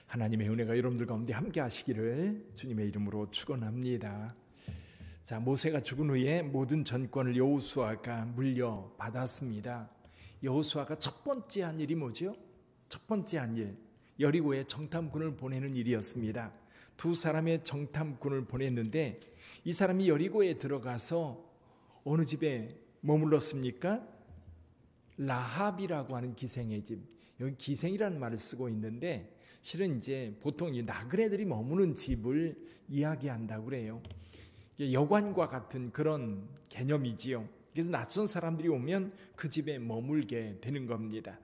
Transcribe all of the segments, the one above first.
하나님의 은혜가 여러분들 가운데 함께 하시기를 주님의 이름으로 축원합니다. 자, 모세가 죽은 후에 모든 전권을 여호수아가 물려받았습니다. 여호수아가 첫 번째 한 일이 뭐죠? 첫 번째 한 일, 여리고에 정탐꾼을 보내는 일이었습니다. 두 사람의 정탐꾼을 보냈는데 이 사람이 여리고에 들어가서 어느 집에 머물렀습니까? 라합이라고 하는 기생의 집. 여기 기생이라는 말을 쓰고 있는데 실은 이제 보통 이 나그네들이 머무는 집을 이야기한다고 그래요. 여관과 같은 그런 개념이지요. 그래서 낯선 사람들이 오면 그 집에 머물게 되는 겁니다.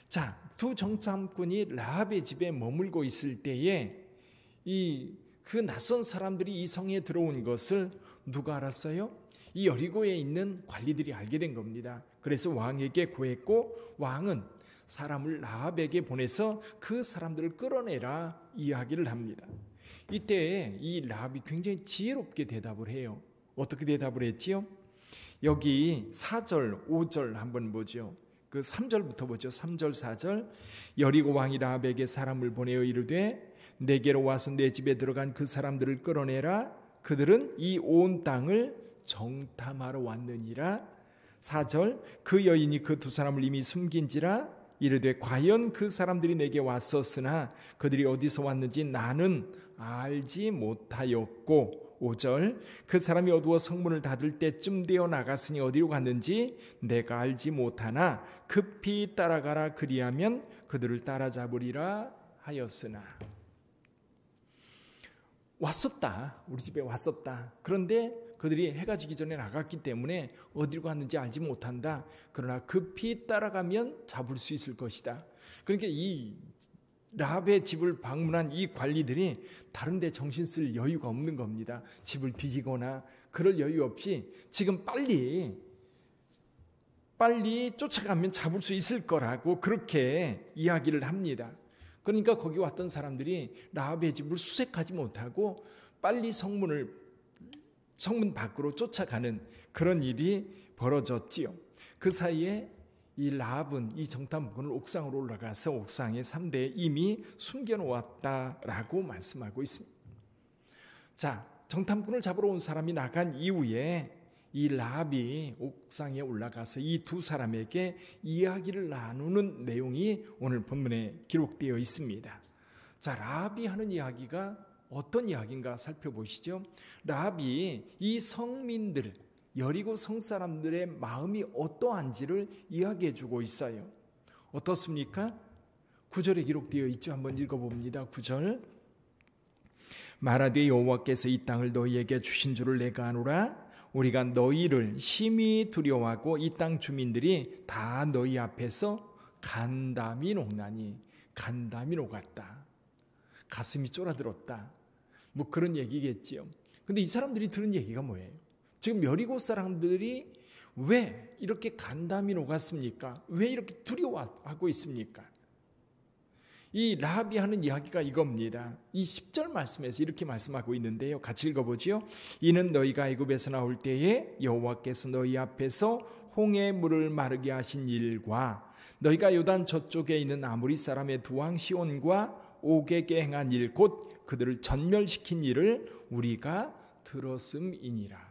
자, 두 정탐꾼이 라합의 집에 머물고 있을 때에 그 낯선 사람들이 이 성에 들어온 것을 누가 알았어요? 이 여리고에 있는 관리들이 알게 된 겁니다. 그래서 왕에게 고했고 왕은 사람을 라합에게 보내서 그 사람들을 끌어내라 이야기를 합니다. 이때 이 라합이 굉장히 지혜롭게 대답을 해요. 어떻게 대답을 했지요? 여기 4절, 5절 한번 보죠. 그 3절부터 보죠. 3절, 4절. 여리고 왕이 라합에게 사람을 보내어 이르되 내게로 와서 내 집에 들어간 그 사람들을 끌어내라. 그들은 이 온 땅을 정탐하러 왔느니라. 4절. 그 여인이 그 두 사람을 이미 숨긴지라. 이르되 과연 그 사람들이 내게 왔었으나 그들이 어디서 왔는지 나는 알지 못하였고. 5절. 그 사람이 어두워 성문을 닫을 때쯤 되어 나갔으니 어디로 갔는지 내가 알지 못하나 급히 따라가라. 그리하면 그들을 따라잡으리라 하였으나. 왔었다. 우리 집에 왔었다. 그런데 그들이 해가 지기 전에 나갔기 때문에 어디로 갔는지 알지 못한다. 그러나 급히 따라가면 잡을 수 있을 것이다. 그러니까 이 라합의 집을 방문한 이 관리들이 다른 데 정신 쓸 여유가 없는 겁니다. 집을 뒤지거나 그럴 여유 없이 지금 빨리 쫓아가면 잡을 수 있을 거라고 그렇게 이야기를 합니다. 그러니까 거기 왔던 사람들이 라합의 집을 수색하지 못하고 빨리 성문 밖으로 쫓아가는 그런 일이 벌어졌지요. 그 사이에 이 라합은 이 정탐꾼을 옥상으로 올라가서 옥상에 3대에 이미 숨겨놓았다라고 말씀하고 있습니다. 자, 정탐꾼을 잡으러 온 사람이 나간 이후에 이 라합이 옥상에 올라가서 이 두 사람에게 이야기를 나누는 내용이 오늘 본문에 기록되어 있습니다. 자, 라합이 하는 이야기가 어떤 이야기인가 살펴보시죠. 라합이 이 성민들, 여리고 성 사람들의 마음이 어떠한지를 이야기해 주고 있어요. 어떻습니까? 9절에 기록되어 있죠. 한번 읽어봅니다. 9절. 말하되 여호와께서 이 땅을 너희에게 주신 줄을 내가 아노라. 우리가 너희를 심히 두려워하고 이 땅 주민들이 다 너희 앞에서 간담이 녹나니. 간담이 녹았다. 가슴이 쫄아들었다. 뭐 그런 얘기겠지요. 근데 이 사람들이 들은 얘기가 뭐예요? 지금 여리고 사람들이 왜 이렇게 간담이 녹았습니까? 왜 이렇게 두려워하고 있습니까? 이 라합이 하는 이야기가 이겁니다. 이 10절 말씀에서 이렇게 말씀하고 있는데요. 같이 읽어보지요. 이는 너희가 애굽에서 나올 때에 여호와께서 너희 앞에서 홍해 물을 마르게 하신 일과 너희가 요단 저쪽에 있는 아모리 사람의 두 왕 시온과 옥에게 행한 일 곧 그들을 전멸시킨 일을 우리가 들었음이니라.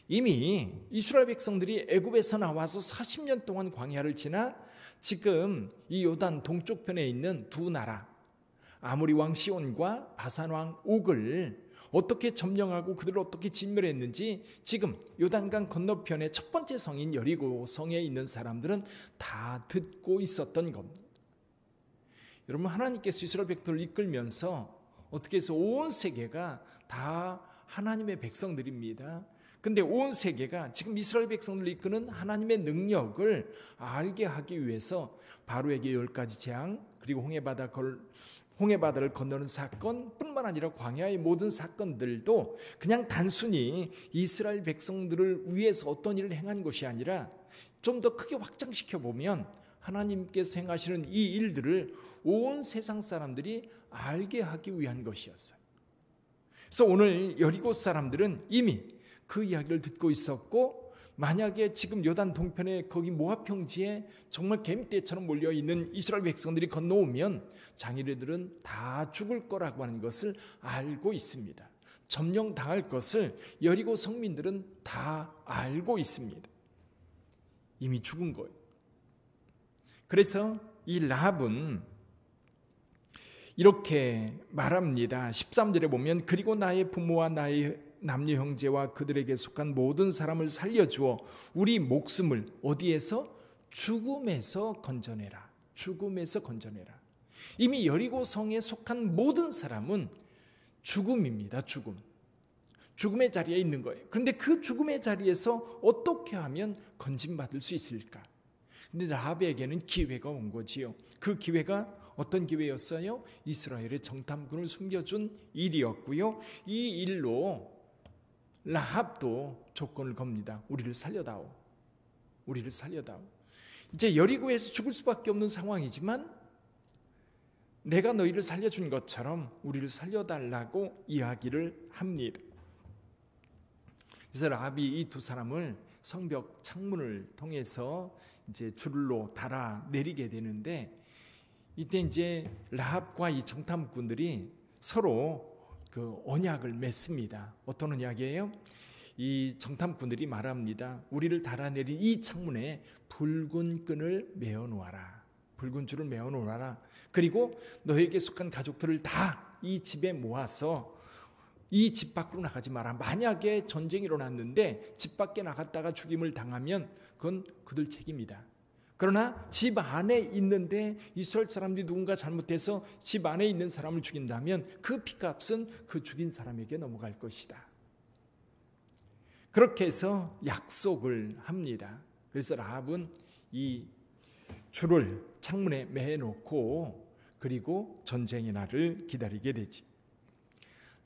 이미 이스라엘 백성들이 애굽에서 나와서 40년 동안 광야를 지나 지금 이 요단 동쪽편에 있는 두 나라 아모리 왕 시온과 바산 왕 옥을 어떻게 점령하고 그들을 어떻게 진멸했는지 지금 요단강 건너편의 첫 번째 성인 여리고 성에 있는 사람들은 다 듣고 있었던 겁니다. 여러분, 하나님께서 이스라엘 백성들을 이끌면서 어떻게 해서 온 세계가 다 하나님의 백성들입니다. 근데 온 세계가 지금 이스라엘 백성들을 이끄는 하나님의 능력을 알게 하기 위해서 바로에게 10가지 재앙, 그리고 홍해바다를 건너는 사건뿐만 아니라 광야의 모든 사건들도 그냥 단순히 이스라엘 백성들을 위해서 어떤 일을 행한 것이 아니라 좀 더 크게 확장시켜 보면 하나님께서 행하시는 이 일들을 온 세상 사람들이 알게 하기 위한 것이었어요. 그래서 오늘 여리고 사람들은 이미 그 이야기를 듣고 있었고 만약에 지금 요단 동편에 거기 모압 평지에 정말 개미떼처럼 몰려있는 이스라엘 백성들이 건너오면 장로들은 다 죽을 거라고 하는 것을 알고 있습니다. 점령당할 것을 여리고 성민들은 다 알고 있습니다. 이미 죽은 거예요. 그래서 이 라합은 이렇게 말합니다. 13절에 보면 그리고 나의 부모와 나의 남녀 형제와 그들에게 속한 모든 사람을 살려주어 우리 목숨을 어디에서? 죽음에서 건져내라. 죽음에서 건져내라. 이미 여리고 성에 속한 모든 사람은 죽음입니다. 죽음의 자리에 있는 거예요. 그런데 그 죽음의 자리에서 어떻게 하면 건짐받을 수 있을까? 근데 라합에게는 기회가 온 거지요. 그 기회가 어떤 기회였어요? 이스라엘의 정탐꾼을 숨겨준 일이었고요. 이 일로 라합도 조건을 겁니다. 우리를 살려다오. 우리를 살려다오. 이제 여리고에서 죽을 수밖에 없는 상황이지만 내가 너희를 살려준 것처럼 우리를 살려달라고 이야기를 합니다. 그래서 라합이 이 두 사람을 성벽 창문을 통해서 이제 줄로 달아 내리게 되는데, 이때 이제 라합과 이 정탐꾼들이 서로 그 언약을 맺습니다. 어떤 언약이에요? 이 정탐꾼들이 말합니다. 우리를 달아내린 이 창문에 붉은 끈을 메어 놓아라. 붉은 줄을 메어 놓아라. 그리고 너에게 속한 가족들을 다 이 집에 모아서 이 집 밖으로 나가지 마라. 만약에 전쟁이 일어났는데 집 밖에 나갔다가 죽임을 당하면 그건 그들 책임이다. 그러나 집 안에 있는데 이스라엘 사람들이 누군가 잘못해서 집 안에 있는 사람을 죽인다면 그 피값은 그 죽인 사람에게 넘어갈 것이다. 그렇게 해서 약속을 합니다. 그래서 라합은 이 줄을 창문에 매놓고 그리고 전쟁의 날을 기다리게 되지.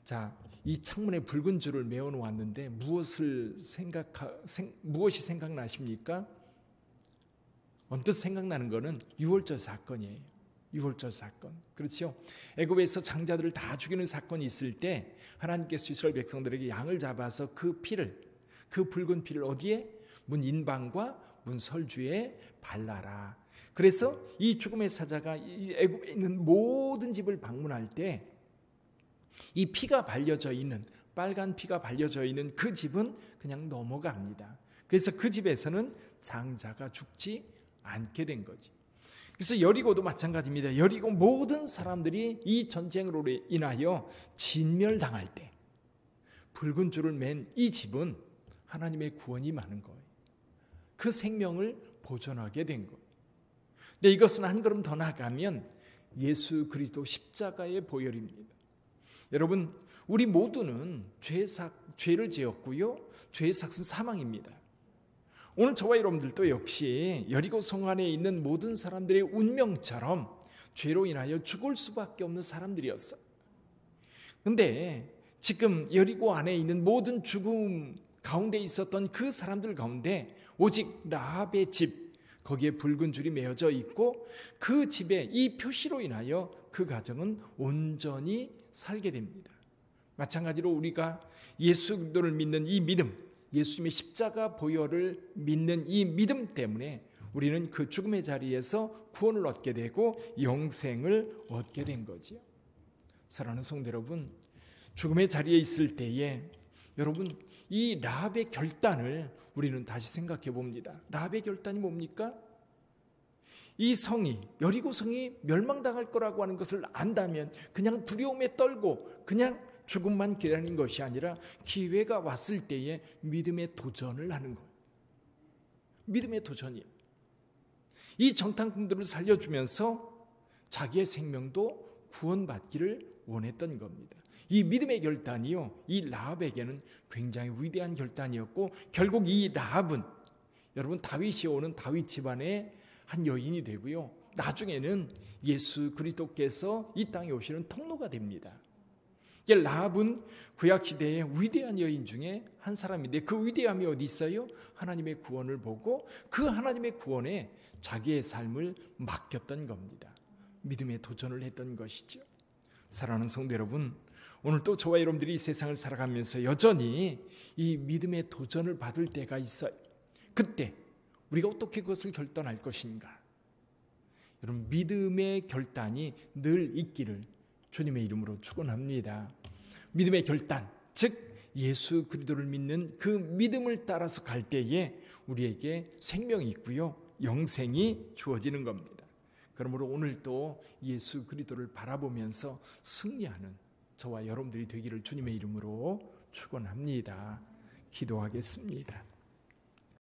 자, 이 창문에 붉은 줄을 메어 놓았는데 무엇이 생각나십니까? 언뜻 생각나는 것은 유월절 사건이에요. 유월절 사건. 그렇죠? 애굽에서 장자들을 다 죽이는 사건이 있을 때 하나님께서 이스라엘 백성들에게 양을 잡아서 그 피를, 그 붉은 피를 어디에? 문 인방과 문 설주에 발라라. 그래서 이 죽음의 사자가 이 애굽에 있는 모든 집을 방문할 때 이 피가 발려져 있는, 빨간 피가 발려져 있는 그 집은 그냥 넘어갑니다. 그래서 그 집에서는 장자가 죽지 않게 된 거지. 그래서 여리고도 마찬가지입니다. 여리고 모든 사람들이 이 전쟁으로 인하여 진멸당할 때 붉은 줄을 맨 이 집은 하나님의 구원이 많은 거예요. 그 생명을 보존하게 된 거예요. 근데 이것은 한 걸음 더 나가면 예수 그리스도 십자가의 보혈입니다. 여러분, 우리 모두는 죄를 지었고요. 죄의 삭은 사망입니다. 오늘 저와 여러분들도 역시 여리고 성 안에 있는 모든 사람들의 운명처럼 죄로 인하여 죽을 수밖에 없는 사람들이었어요. 그런데 지금 여리고 안에 있는 모든 죽음 가운데 있었던 그 사람들 가운데 오직 라합의 집, 거기에 붉은 줄이 메어져 있고 그 집에 이 표시로 인하여 그 가정은 온전히 살게 됩니다. 마찬가지로 우리가 예수 그리스도를 믿는 이 믿음, 예수님의 십자가 보혈을 믿는 이 믿음 때문에 우리는 그 죽음의 자리에서 구원을 얻게 되고 영생을 얻게 된 거지요. 사랑하는 성도 여러분, 죽음의 자리에 있을 때에 여러분 이 라합의 결단을 우리는 다시 생각해 봅니다. 라합의 결단이 뭡니까? 이 성이, 여리고 성이 멸망당할 거라고 하는 것을 안다면 그냥 두려움에 떨고 그냥 죽음만 기다리는 것이 아니라 기회가 왔을 때에 믿음의 도전을 하는 거예요. 믿음의 도전이에요. 이 정탐꾼들을 살려주면서 자기의 생명도 구원받기를 원했던 겁니다. 이 믿음의 결단이요, 이 라합에게는 굉장히 위대한 결단이었고 결국 이 라합은 여러분 다윗이 오는 다윗 집안의 한 여인이 되고요. 나중에는 예수 그리스도께서 이 땅에 오시는 통로가 됩니다. 라합은 구약시대의 위대한 여인 중에 한 사람인데 그 위대함이 어디 있어요? 하나님의 구원을 보고 그 하나님의 구원에 자기의 삶을 맡겼던 겁니다. 믿음의 도전을 했던 것이죠. 사랑하는 성도 여러분, 오늘 또 저와 여러분들이 이 세상을 살아가면서 여전히 이 믿음의 도전을 받을 때가 있어요. 그때 우리가 어떻게 그것을 결단할 것인가? 여러분, 믿음의 결단이 늘 있기를 주님의 이름으로 축원합니다. 믿음의 결단, 즉 예수 그리스도를 믿는 그 믿음을 따라서 갈 때에 우리에게 생명이 있고요, 영생이 주어지는 겁니다. 그러므로 오늘도 예수 그리스도를 바라보면서 승리하는 저와 여러분들이 되기를 주님의 이름으로 축원합니다. 기도하겠습니다.